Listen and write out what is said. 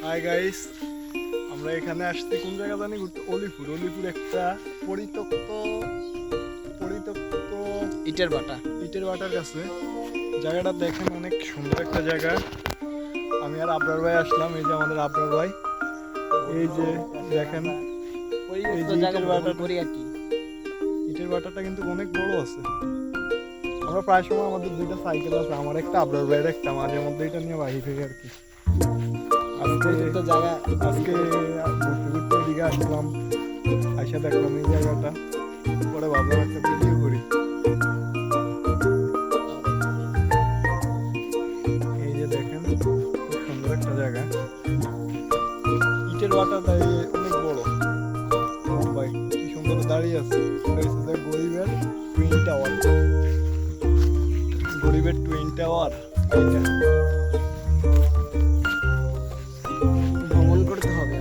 Hi guys, আমরা এখানে আসছি কোন জায়গা জানি ঘুরতে? অলিপুর। অলিপুর একটা পরিত্যক্ত পরিত্যক্ত ইটের ভাটা। ইটের ভাটার কাছে। জায়গাটা দেখেন, অনেক সুন্দর একটা জায়গা। আমি আর আবরার ভাই আসলাম। এই যে আমাদের আবরার ভাই, এই যে দেখেন এই যে ইটের ভাটাটা। ইটের ভাটাটা কিন্তু অনেক বড় আছে। আমরা প্রায় সময়, আমাদের দুইটা সাইকেল আছে, আমার একটা, আবরার ভাইয়ের একটা, মাঝে মধ্যে এটা নিয়ে বাড়ি থেকে আর কি। আজকে ঘুরতে ঘুরতে এদিকে আসলাম, আইসা দেখলাম এই জায়গাটা, পরে ভাবলাম একটা ভিডিও করি। এই যে দেখেন, খুব সুন্দর একটা জায়গা। ইটের ভাটাটা অনেক বড়। ভাই কি সুন্দর দাঁড়িয়ে আছে। গরিবের টুইন টাওয়ার। গরিবের টুইন টাওয়ার এইটা ভ্রমণ করতে হবে।